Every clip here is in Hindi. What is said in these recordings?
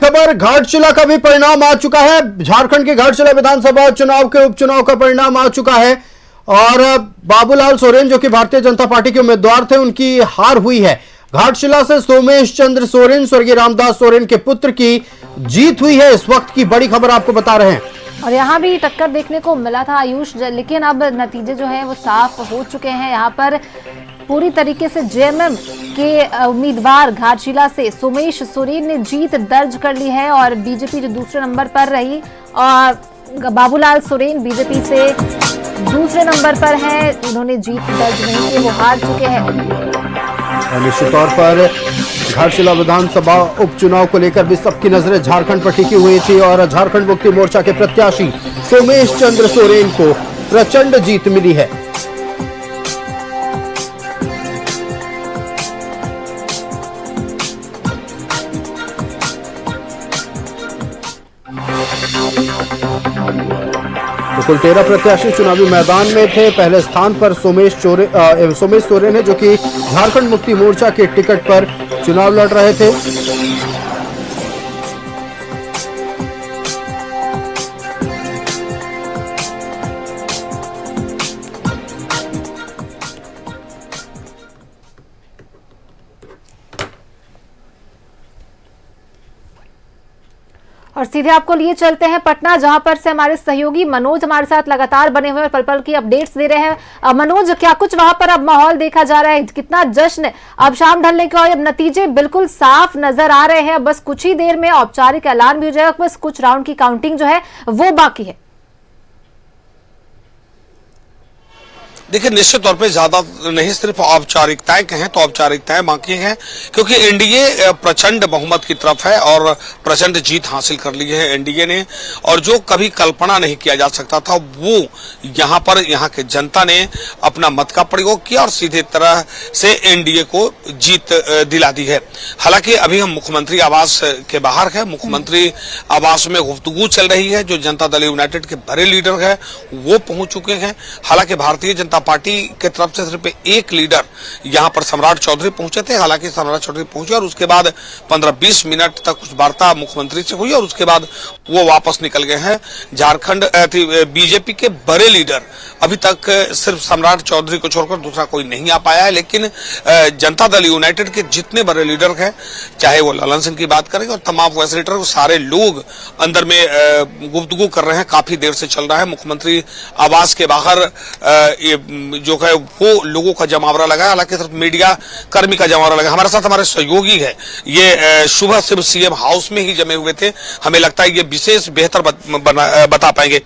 खबर, घाटशिला का भी परिणाम आ चुका है। झारखंड के घाटशिला विधानसभा चुनाव के उपचुनाव का परिणाम आ चुका है और बाबूलाल सोरेन जो कि भारतीय जनता पार्टी के उम्मीदवार थे, उनकी हार हुई है। घाटशिला से सोमेश चंद्र सोरेन, स्वर्गीय रामदास सोरेन के पुत्र की जीत हुई है। इस वक्त की बड़ी खबर आपको बता रहे हैं। और यहाँ भी टक्कर देखने को मिला था आयुष, लेकिन अब नतीजे जो है वो साफ हो चुके हैं। यहाँ पर पूरी तरीके से जेएमएम के उम्मीदवार घाटशिला से सोमेश सोरेन ने जीत दर्ज कर ली है और बीजेपी जो दूसरे नंबर पर रही और बाबूलाल सोरेन बीजेपी से दूसरे नंबर पर है, उन्होंने जीत दर्ज नहीं की, वो हार चुके हैं। निश्चित तौर पर घाटशिला विधानसभा उपचुनाव को लेकर भी सबकी नजरें झारखंड पर टिकी हुई थी और झारखंड मुक्ति मोर्चा के प्रत्याशी सोमेश चंद्र सोरेन को प्रचंड जीत मिली है। तो कुल 13 प्रत्याशी चुनावी मैदान में थे। पहले स्थान पर सोमेश सोरेन है जो कि झारखंड मुक्ति मोर्चा के टिकट पर चुनाव लड़ रहे थे। और सीधे आपको लिए चलते हैं पटना, जहां पर से हमारे सहयोगी मनोज हमारे साथ लगातार बने हुए और पल पल की अपडेट्स दे रहे हैं। मनोज, क्या कुछ वहां पर अब माहौल देखा जा रहा है? कितना जश्न अब शाम ढलने के और अब नतीजे बिल्कुल साफ नजर आ रहे हैं। बस कुछ ही देर में औपचारिक ऐलान भी हो जाएगा, बस कुछ राउंड की काउंटिंग जो है वो बाकी है। देखिए, निश्चित तौर पे ज्यादा नहीं, सिर्फ औपचारिकताएं कहें तो औपचारिकताएं बाकी हैं, क्योंकि एनडीए प्रचंड बहुमत की तरफ है और प्रचंड जीत हासिल कर ली है एनडीए ने। और जो कभी कल्पना नहीं किया जा सकता था वो यहाँ के जनता ने अपना मत का प्रयोग किया और सीधे तरह से एनडीए को जीत दिला दी है। हालांकि अभी हम मुख्यमंत्री आवास के बाहर है। मुख्यमंत्री आवास में गुफ्तगू चल रही है। जो जनता दल यूनाइटेड के बड़े लीडर है वो पहुंच चुके हैं। हालांकि भारतीय जनता पार्टी के तरफ से सिर्फ एक लीडर यहां पर सम्राट चौधरी पहुंचे थे। हालांकि सम्राट चौधरी पहुंचे और उसके बाद 15-20 मिनट तक कुछ वार्ता मुख्यमंत्री से हुई और उसके बाद वो वापस निकल गए हैं। झारखंड बीजेपी के बड़े लीडर अभी तक सिर्फ सम्राट चौधरी को छोड़कर दूसरा कोई नहीं आ पाया है, लेकिन जनता दल यूनाइटेड के जितने बड़े लीडर हैं, चाहे वो ललन सिंह की बात करें और तमाम वैसे लीडर, वो सारे लोग अंदर में गुफ्तगू कर रहे हैं। काफी देर से चल रहा है। मुख्यमंत्री आवास के बाहर जो है वो लोगों का जमावड़ा लगा है। हालांकि सिर्फ मीडिया कर्मी का जमावड़ा लगा। हमारे साथ हमारे सहयोगी है, ये सुबह सिर्फ सीएम हाउस में ही जमे हुए थे। हमें लगता है ये विशेष बेहतर बता पाएंगे।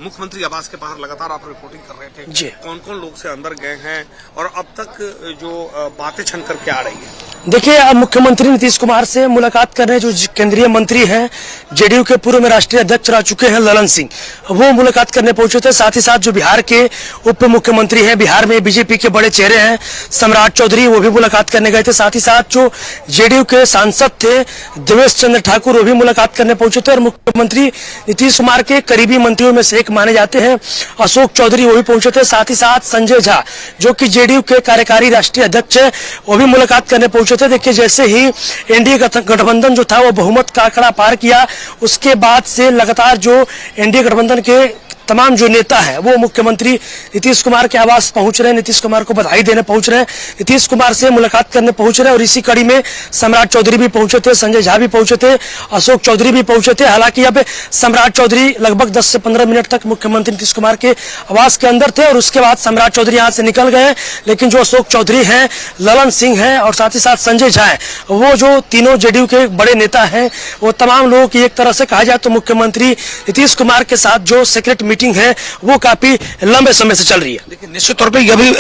मुख्यमंत्री आवास के बाहर लगातार आप रिपोर्टिंग कर रहे थे जी, कौन कौन लोग से अंदर गए हैं और अब तक जो बातें छन करके आ रही है? देखिए, अब मुख्यमंत्री नीतीश कुमार से मुलाकात कर रहे हैं जो केंद्रीय मंत्री हैं, जेडीयू के पूर्व में राष्ट्रीय अध्यक्ष रह चुके हैं ललन सिंह, वो मुलाकात करने पहुंचे थे। साथ ही साथ जो बिहार के उप मुख्यमंत्री हैं, बिहार में बीजेपी के बड़े चेहरे हैं सम्राट चौधरी, वो भी मुलाकात करने गए थे। साथ ही साथ जो जेडीयू के सांसद थे देवेश चंद्र ठाकुर, वो भी मुलाकात करने पहुंचे थे। और मुख्यमंत्री नीतीश कुमार के करीबी मंत्रियों में से एक माने जाते हैं अशोक चौधरी, वो भी पहुंचे थे। साथ ही साथ संजय झा जो कि जेडीयू के कार्यकारी राष्ट्रीय अध्यक्ष है, वो भी मुलाकात करने पहुंचे थे। देखिए, जैसे ही एनडीए गठबंधन जो था वो बहुमत का आंकड़ा पार किया, उसके बाद से लगातार जो एनडीए गठबंधन के तमाम जो नेता है वो मुख्यमंत्री नीतीश कुमार के आवास पहुंच रहे हैं, नीतीश कुमार को बधाई देने पहुंच रहे हैं, नीतीश कुमार से मुलाकात करने पहुंच रहे हैं। और इसी कड़ी में सम्राट चौधरी भी पहुंचे थे, संजय झा भी पहुंचे थे, अशोक चौधरी भी पहुंचे थे। हालांकि अब सम्राट चौधरी लगभग 10 से 15 मिनट तक मुख्यमंत्री नीतीश कुमार के आवास के अंदर थे और उसके बाद सम्राट चौधरी यहां से निकल गए। लेकिन जो अशोक चौधरी हैं, ललन सिंह हैं और साथ ही साथ संजय झा है, वो जो तीनों जेडीयू के बड़े नेता हैं, वो तमाम लोगों की एक तरह से कहा जाए तो मुख्यमंत्री नीतीश कुमार के साथ जो सीक्रेट मीटिंग है वो काफी लंबे समय से चल रही है। लेकिन निश्चित तौर पे यह भी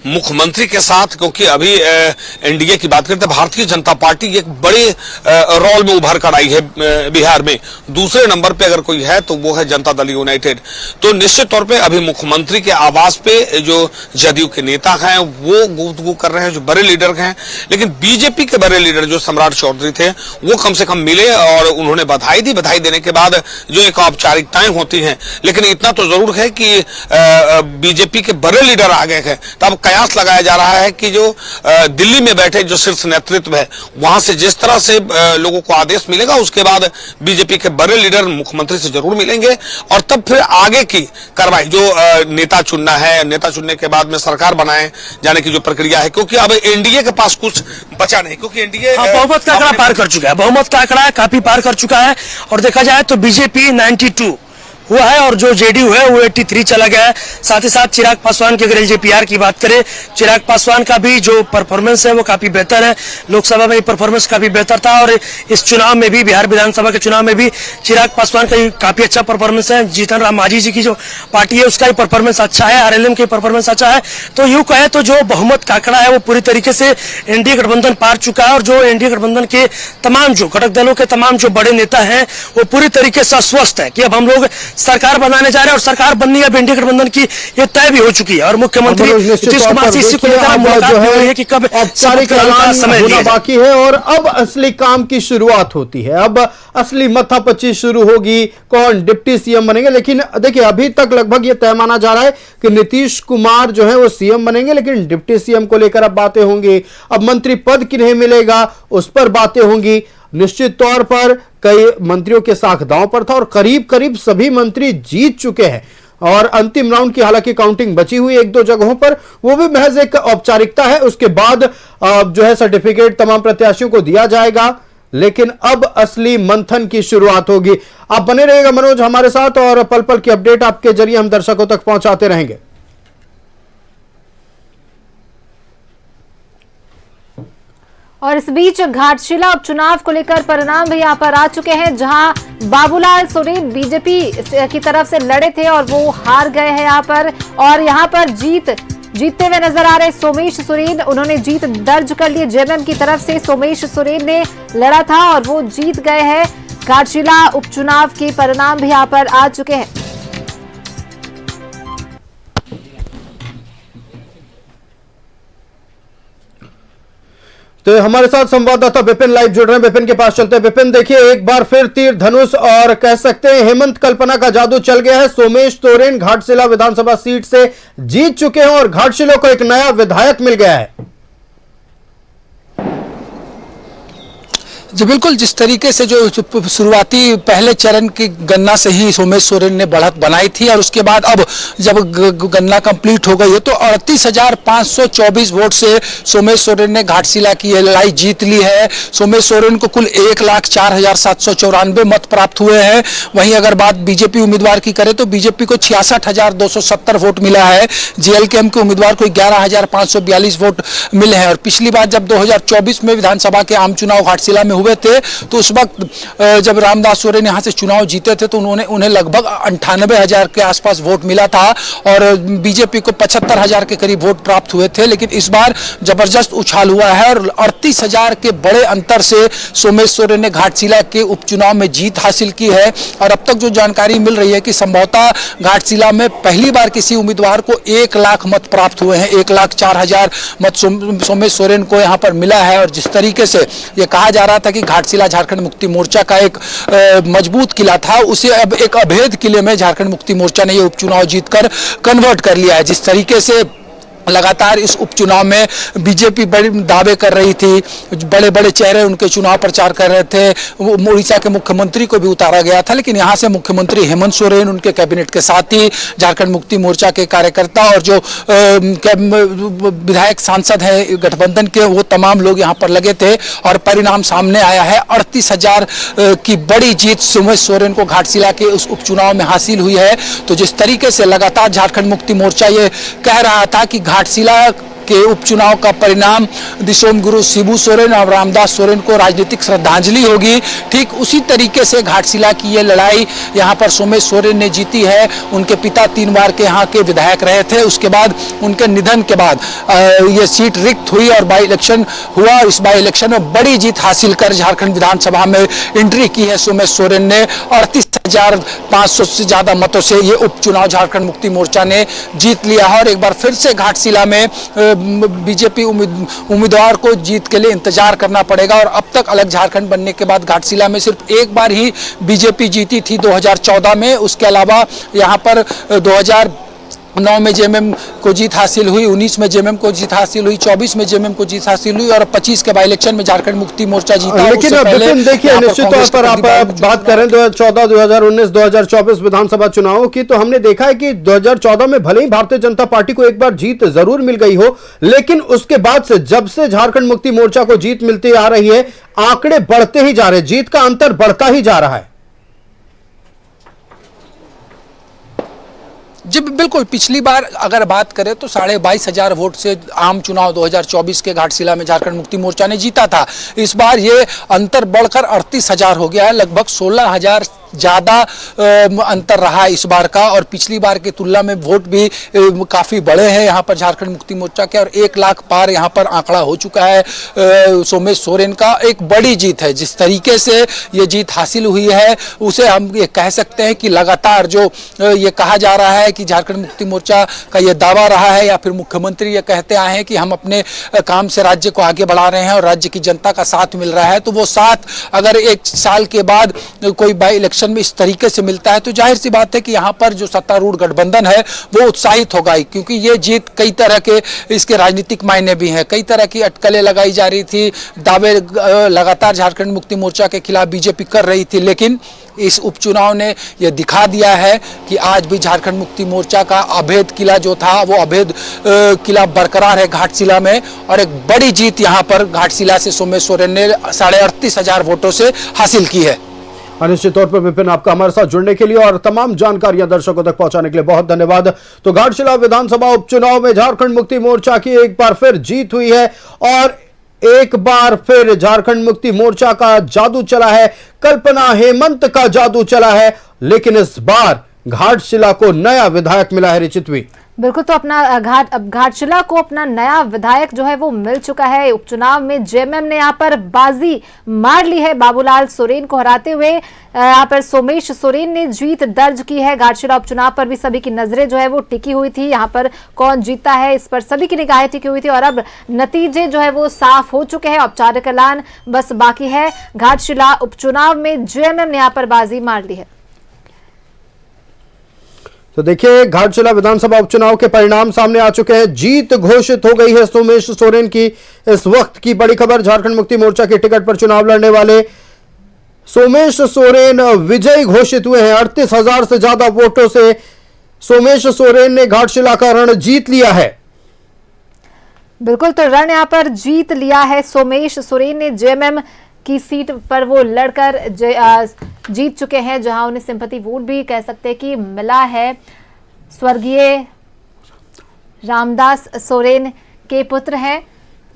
मुख्यमंत्री के साथ, क्योंकि अभी एनडीए की बात करते हैं, भारतीय जनता पार्टी एक बड़े रोल में उभर कर आई है बिहार में। दूसरे नंबर पे अगर कोई है तो वो है जनता दल यूनाइटेड। तो निश्चित तौर पे अभी मुख्यमंत्री के आवास पे जो जदयू के नेता हैं वो गुफ्तगू कर रहे हैं, जो बड़े लीडर हैं। लेकिन बीजेपी के बड़े लीडर जो सम्राट चौधरी थे वो कम से कम मिले और उन्होंने बधाई दी। बधाई देने के बाद जो एक औपचारिकताएं होती हैं, लेकिन इतना तो जरूर है कि बीजेपी के बड़े लीडर आ गए हैं। तो अब कयास लगाया जा रहा है कि जो दिल्ली में बैठे जो शीर्ष नेतृत्व है वहां से जिस तरह से लोगों को आदेश मिलेगा, उसके बाद बीजेपी के बड़े लीडर मुख्यमंत्री से जरूर मिलेंगे और तब फिर आगे की कार्रवाई जो नेता चुनना है, नेता चुनने के बाद में सरकार बनाए जाने की जो प्रक्रिया है, क्योंकि अब एनडीए के पास कुछ बचा नहीं, क्योंकि एनडीए बहुमत का आंकड़ा पार कर चुका है, बहुमत का आंकड़ा काफी पार कर चुका है। और देखा जाए तो बीजेपी 92 हुआ है और जो जेडीयू है वो 83 चला गया है। साथ ही साथ चिराग पासवान की अगर एलजेपीआर की बात करें, चिराग पासवान का भी जो परफॉर्मेंस है वो काफी बेहतर है। लोकसभा में परफॉर्मेंस काफी बेहतर था और इस चुनाव में भी, बिहार विधानसभा के चुनाव में भी चिराग पासवान का काफी अच्छा परफॉर्मेंस है। जीतन राम मांझी जी की जो पार्टी है उसका भी परफॉर्मेंस अच्छा है, आरएलएम की परफॉर्मेंस अच्छा है। तो यूं कहे तो जो बहुमत का आंकड़ा है वो पूरी तरीके से एनडीए गठबंधन पार चुका है और जो एनडीए गठबंधन के तमाम जो घटक दलों के तमाम जो बड़े नेता हैं वो पूरी तरीके से आश्वस्त है कि अब हम लोग सरकार बनाने जा रहे हैं और सरकार बननी है एनडीए गठबंधन की ये तय भी हो चुकी है। और मुख्यमंत्री नीतीश कुमार से इसी को लेकर मुलाकात हो रही है कि कब औपचारिक ऐलान होना बाकी है और अब असली काम की शुरुआत होती है। अब असली माथापच्ची शुरू होगी, कौन डिप्टी सीएम बनेंगे। लेकिन देखिए अभी तक लगभग ये तय माना जा रहा है कि नीतीश कुमार जो है वो सीएम बनेंगे, लेकिन डिप्टी सीएम को लेकर अब बातें होंगी। अब मंत्री पद किन्हें मिलेगा उस पर बातें होंगी। निश्चित तौर पर कई मंत्रियों के साख दांव पर था और करीब करीब सभी मंत्री जीत चुके हैं और अंतिम राउंड की हालांकि काउंटिंग बची हुई एक दो जगहों पर, वो भी महज एक औपचारिकता है। उसके बाद जो है सर्टिफिकेट तमाम प्रत्याशियों को दिया जाएगा, लेकिन अब असली मंथन की शुरुआत होगी। आप बने रहिएगा मनोज हमारे साथ और पल पल की अपडेट आपके जरिए हम दर्शकों तक पहुंचाते रहेंगे। और इस बीच घाटशिला उपचुनाव को लेकर परिणाम भी यहाँ पर आ चुके हैं, जहां बाबूलाल सोरेन बीजेपी की तरफ से लड़े थे और वो हार गए हैं यहाँ पर। और यहाँ पर जीतते हुए नजर आ रहे सोमेश सोरेन, उन्होंने जीत दर्ज कर ली। जेएमएम की तरफ से सोमेश सोरेन ने लड़ा था और वो जीत गए हैं। घाटशिला उपचुनाव के परिणाम भी यहाँ पर आ चुके हैं। तो हमारे साथ संवाददाता विपिन लाइव जुड़ रहे हैं, विपिन के पास चलते हैं। विपिन देखिए एक बार फिर तीर धनुष और कह सकते हैं हेमंत कल्पना का जादू चल गया है। सोमेश सोरेन घाटशिला विधानसभा सीट से जीत चुके हैं और घाटशिला को एक नया विधायक मिल गया है। जी बिल्कुल, जिस तरीके से जो शुरुआती पहले चरण की गन्ना से ही सोमेश सोरेन ने बढ़त बनाई थी और उसके बाद अब जब गन्ना कंप्लीट हो गई है तो 38,524 वोट से सोमेश सोरेन ने घाटशिला की ये लड़ाई जीत ली है। सोमेश सोरेन को कुल 1,04,794 मत प्राप्त हुए हैं। वहीं अगर बात बीजेपी उम्मीदवार की करें तो बीजेपी को 66,270 वोट मिला है। जेएलकेएम के उम्मीदवार को 11,542 वोट मिले हैं। और पिछली बार जब 2024 में विधानसभा के आम चुनाव घाटशिला में हुए थे तो उस वक्त जब रामदास सोरेन यहां से चुनाव जीते थे तो उन्हें लगभग 98,000 के आसपास वोट मिला था और बीजेपी को 75,000 के करीब वोट प्राप्त हुए थे। लेकिन इस बार जबरदस्त उछाल हुआ है और 38,000 के बड़े अंतर से सोमेश सोरेन ने घाटशिला के उपचुनाव में जीत हासिल की है। और अब तक जो जानकारी मिल रही है कि संभवतः घाटशिला में पहली बार किसी उम्मीदवार को 1 लाख मत प्राप्त हुए हैं। 1,04,000 मत सोमेश सोरेन को यहां पर मिला है। और जिस तरीके से यह कहा जा रहा था कि घाटशिला झारखंड मुक्ति मोर्चा का एक मजबूत किला था, उसे अब एक अभेद किले में झारखंड मुक्ति मोर्चा ने ये उपचुनाव जीतकर कन्वर्ट कर लिया है। जिस तरीके से लगातार इस उपचुनाव में बीजेपी बड़े दावे कर रही थी, बड़े बड़े चेहरे उनके चुनाव प्रचार कर रहे थे। उड़ीसा के मुख्यमंत्री को भी उतारा गया था, लेकिन यहां से मुख्यमंत्री हेमंत सोरेन, उनके कैबिनेट के साथी, झारखंड मुक्ति मोर्चा के कार्यकर्ता और जो विधायक सांसद हैं गठबंधन के, वो तमाम लोग यहां पर लगे थे। और परिणाम सामने आया है, 38,000 की बड़ी जीत सोमेश सोरेन को घाटशिला के उस उपचुनाव में हासिल हुई है। तो जिस तरीके से लगातार झारखंड मुक्ति मोर्चा ये कह रहा था कि घाटशिला के उपचुनाव का परिणाम दिसोम गुरु शिबू सोरेन और रामदास सोरेन को राजनीतिक श्रद्धांजलि होगी, ठीक उसी तरीके से घाटशिला की ये लड़ाई यहाँ पर सोमेश सोरेन ने जीती है। उनके पिता 3 बार के यहाँ के विधायक रहे थे, उसके बाद उनके निधन के बाद ये सीट रिक्त हुई और बाई इलेक्शन हुआ। और इस बाई इलेक्शन में बड़ी जीत हासिल कर झारखंड विधानसभा में एंट्री की है सोमेश सोरेन ने। 38,000 1500 से ज्यादा मतों से ये उपचुनाव झारखंड मुक्ति मोर्चा ने जीत लिया है और एक बार फिर से घाटशिला में बीजेपी उम्मीदवार को जीत के लिए इंतजार करना पड़ेगा। और अब तक अलग झारखंड बनने के बाद घाटशिला में सिर्फ एक बार ही बीजेपी जीती थी 2014 में। उसके अलावा यहाँ पर 2009 में जेएमएम को जीत हासिल हुई, 19 में जेएमएम को जीत हासिल हुई, 24 में जेएमएम को जीत हासिल हुई और 25 के बाई इलेक्शन में झारखंड मुक्ति मोर्चा जीता। लेकिन बिपिन देखिए, निश्चित तौर पर आप बात करें 2014, 2019, 2024 विधानसभा चुनावों की, तो हमने देखा है कि 2014 में भले ही भारतीय जनता पार्टी को एक बार जीत जरूर मिल गई हो, लेकिन उसके बाद से जब से झारखंड मुक्ति मोर्चा को जीत मिलती आ रही है, आंकड़े बढ़ते ही जा रहे हैं, जीत का अंतर बढ़ता ही जा रहा है। जी बिल्कुल, पिछली बार अगर बात करें तो 22,500 वोट से आम चुनाव 2024 के घाटशिला में झारखंड मुक्ति मोर्चा ने जीता था। इस बार ये अंतर बढ़कर 38,000 हो गया है, लगभग 16,000 ज्यादा अंतर रहा है इस बार का। और पिछली बार की तुलना में वोट भी काफी बड़े हैं यहाँ पर झारखंड मुक्ति मोर्चा के, और 1 लाख पार यहाँ पर आंकड़ा हो चुका है सोमेश सोरेन का। एक बड़ी जीत है, जिस तरीके से ये जीत हासिल हुई है उसे हम ये कह सकते हैं कि लगातार जो ये कहा जा रहा है कि झारखंड मुक्ति मोर्चा का ये दावा रहा है या फिर मुख्यमंत्री ये कहते आए हैं कि हम अपने काम से राज्य को आगे बढ़ा रहे हैं और राज्य की जनता का साथ मिल रहा है, तो वो साथ अगर 1 साल के बाद कोई बाई इलेक्शन में इस तरीके से मिलता है तो जाहिर सी बात है कि यहाँ पर जो सत्तारूढ़ गठबंधन है वो उत्साहित होगा ही, क्योंकि ये जीत कई तरह के इसके राजनीतिक मायने भी हैं। कई तरह की अटकलें लगाई जा रही थी, दावे लगातार झारखंड मुक्ति मोर्चा के खिलाफ बीजेपी कर रही थी, लेकिन इस उपचुनाव ने यह दिखा दिया है कि आज भी झारखंड मुक्ति मोर्चा का अभेद किला जो था वो अभेद किला बरकरार है घाटशिला में। और एक बड़ी जीत यहाँ पर घाटशिला से सोमेश सोरेन ने 38,500 वोटों से हासिल की है। निश्चित तौर पर विपिन, आपका हमारे साथ जुड़ने के लिए और तमाम जानकारियां दर्शकों तक पहुंचाने के लिए बहुत धन्यवाद। तो घाटशिला विधानसभा उपचुनाव में झारखंड मुक्ति मोर्चा की एक बार फिर जीत हुई है और एक बार फिर झारखंड मुक्ति मोर्चा का जादू चला है, कल्पना हेमंत का जादू चला है, लेकिन इस बार घाटशिला को नया विधायक मिला है। रिचितवी, बिल्कुल, तो अपना घाटशिला को अपना नया विधायक जो है वो मिल चुका है। उपचुनाव में जेएमएम ने यहाँ पर बाजी मार ली है, बाबूलाल सोरेन को हराते हुए यहाँ पर सोमेश सोरेन ने जीत दर्ज की है। घाटशिला उपचुनाव पर भी सभी की नजरें जो है वो टिकी हुई थी, यहाँ पर कौन जीता है इस पर सभी की निगाहें टिकी हुई थी और अब नतीजे जो है वो साफ हो चुके हैं। औपचारिक ऐलान बस बाकी है। घाटशिला उपचुनाव में जेएमएम ने यहाँ पर बाजी मार ली है। तो देखिए, घाटशिला विधानसभा उपचुनाव के परिणाम सामने आ चुके हैं। जीत घोषित हो गई है सोमेश सोरेन की। इस वक्त की बड़ी खबर, झारखंड मुक्ति मोर्चा के टिकट पर चुनाव लड़ने वाले सोमेश सोरेन विजयी घोषित हुए हैं। 38,000 से ज्यादा वोटों से सोमेश सोरेन ने घाटशिला का रण जीत लिया है। बिल्कुल, तो रण यहाँ पर जीत लिया है सोमेश सोरेन ने। जेएमएम की सीट पर वो लड़कर जीत चुके हैं, जहां उन्हें सिंपैथी वोट भी कह सकते हैं कि मिला है। स्वर्गीय रामदास सोरेन के पुत्र हैं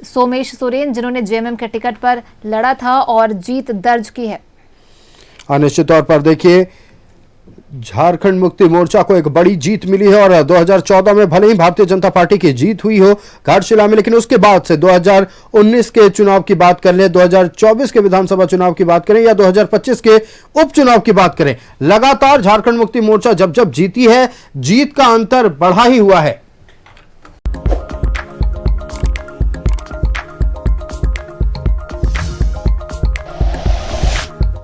सोमेश सोरेन, जिन्होंने जेएमएम के टिकट पर लड़ा था और जीत दर्ज की है। निश्चित तौर पर देखिए, झारखंड मुक्ति मोर्चा को एक बड़ी जीत मिली है और 2014 में भले ही भारतीय जनता पार्टी की जीत हुई हो घाटशिला में, लेकिन उसके बाद से 2019 के चुनाव की बात कर लें, 2024 के विधानसभा चुनाव की बात करें या 2025 के उपचुनाव की बात करें, लगातार झारखंड मुक्ति मोर्चा जब जब जीती है, जीत का अंतर बढ़ा ही हुआ है।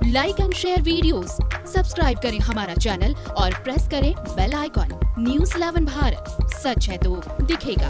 Like and share videos, subscribe करें हमारा चैनल और प्रेस करें बेल आइकॉन। न्यूज़ 11 भारत, सच है तो दिखेगा।